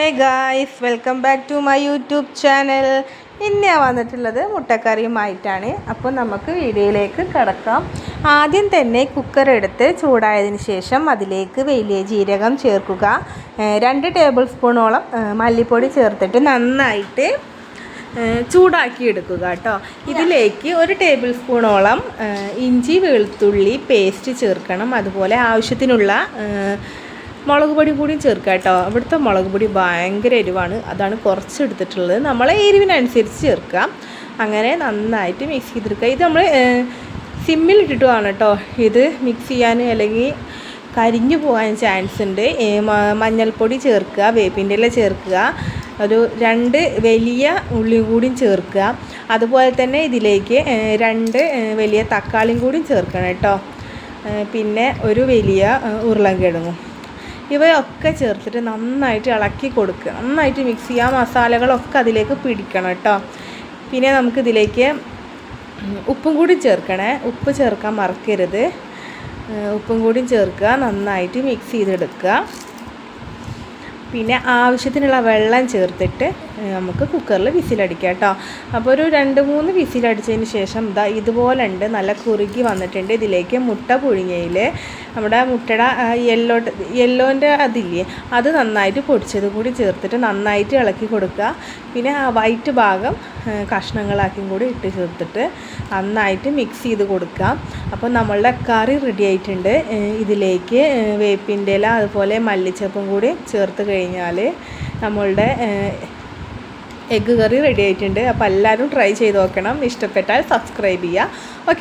Hey guys, welcome back to my YouTube channel. ഇന്ന് ഞാൻ വന്നിട്ടുള്ളത് മുട്ടക്കറിയുമായിട്ടാണ്. അപ്പോൾ നമുക്ക് വീഡിയോയിലേക്ക് കടക്കാം. ആദ്യം തന്നെ കുക്കർ എടുത്ത് ചൂടായതിന് ശേഷം അതിലേക്ക് വലിയ ജീരകം ചേർക്കുക. 2 ടേബിൾ സ്പൂണോളം മല്ലിപ്പൊടി ചേർത്തിട്ട് നന്നായിട്ട് ചൂടാക്കി എടുക്കുക കേട്ടോ. ഇതിലേക്ക് 1 ടേബിൾ സ്പൂണോളം ഇഞ്ചി വെളുത്തുള്ളി പേസ്റ്റ് ചേർക്കണം. അതുപോലെ ആവശ്യത്തിനുള്ള മുളക് പൊടി കൂടി ചേർക്കുക കേട്ടോ. ഇവിടുത്തെ മുളക് പൊടി ഭയങ്കര എരിവാണ്, അതാണ് കുറച്ച് എടുത്തിട്ടുള്ളത്. നമ്മളെ എരിവിനനുസരിച്ച് ചേർക്കുക. അങ്ങനെ നന്നായിട്ട് മിക്സ് ചെയ്തെടുക്കുക. ഇത് നമ്മൾ സിമ്മിലിട്ടിട്ട് വേണം കേട്ടോ ഇത് മിക്സ് ചെയ്യാൻ, അല്ലെങ്കിൽ കരിഞ്ഞു പോകാൻ ചാൻസ് ഉണ്ട്. മഞ്ഞൾപ്പൊടി ചേർക്കുക, വേപ്പിൻ്റെ ഇല ചേർക്കുക, ഒരു 2 വലിയ ഉള്ളിയും കൂടിയും ചേർക്കുക. അതുപോലെ തന്നെ ഇതിലേക്ക് 2 വലിയ തക്കാളിയും കൂടിയും ചേർക്കണം കേട്ടോ. പിന്നെ ഒരു വലിയ ഉരുളൻകിഴങ്ങും, ഇവയൊക്കെ ചേർത്തിട്ട് നന്നായിട്ട് ഇളക്കി കൊടുക്കുക. നന്നായിട്ട് മിക്സ് ചെയ്യുക. മസാലകളൊക്കെ അതിലേക്ക് പിടിക്കണം കേട്ടോ. പിന്നെ നമുക്കിതിലേക്ക് ഉപ്പും കൂടി ചേർക്കണേ. ഉപ്പ് ചേർക്കാൻ മറക്കരുത്. ഉപ്പും കൂടി ചേർക്കുക. നന്നായിട്ട് മിക്സ് ചെയ്തെടുക്കുക. പിന്നെ ആവശ്യത്തിനുള്ള വെള്ളം ചേർത്തിട്ട് നമുക്ക് കുക്കറിൽ വിസിലടിക്കാം കേട്ടോ. അപ്പോൾ ഒരു 2-3 വിസിലടിച്ചതിന് ശേഷം ഇതുപോലെ ഉണ്ട്, നല്ല കുറുകി വന്നിട്ടുണ്ട്. ഇതിലേക്ക് മുട്ട പുഴുങ്ങിയതിൽ നമ്മുടെ മുട്ടയുടെ യെല്ലോൻ്റെ അതില്ലേ, അത് നന്നായിട്ട് പൊടിച്ചത് കൂടി ചേർത്തിട്ട് നന്നായിട്ട് ഇളക്കി കൊടുക്കുക. പിന്നെ ആ വൈറ്റ് ഭാഗം കഷ്ണങ്ങളാക്കിയും കൂടി ഇട്ട് ചേർത്തിട്ട് നന്നായിട്ട് മിക്സ് ചെയ്ത് കൊടുക്കുക. അപ്പോൾ നമ്മളുടെ കറി റെഡി ആയിട്ടുണ്ട്. ഇതിലേക്ക് വേപ്പിൻ്റെ ഇല അതുപോലെ മല്ലിച്ചപ്പും കൂടി ചേർത്ത് കഴിഞ്ഞാൽ നമ്മളുടെ എഗ്ഗ് കറി റെഡി ആയിട്ടുണ്ട്. അപ്പോൾ എല്ലാവരും ട്രൈ ചെയ്ത് നോക്കണം. ഇഷ്ടപ്പെട്ടാൽ സബ്സ്ക്രൈബ് ചെയ്യുക. ഓക്കെ.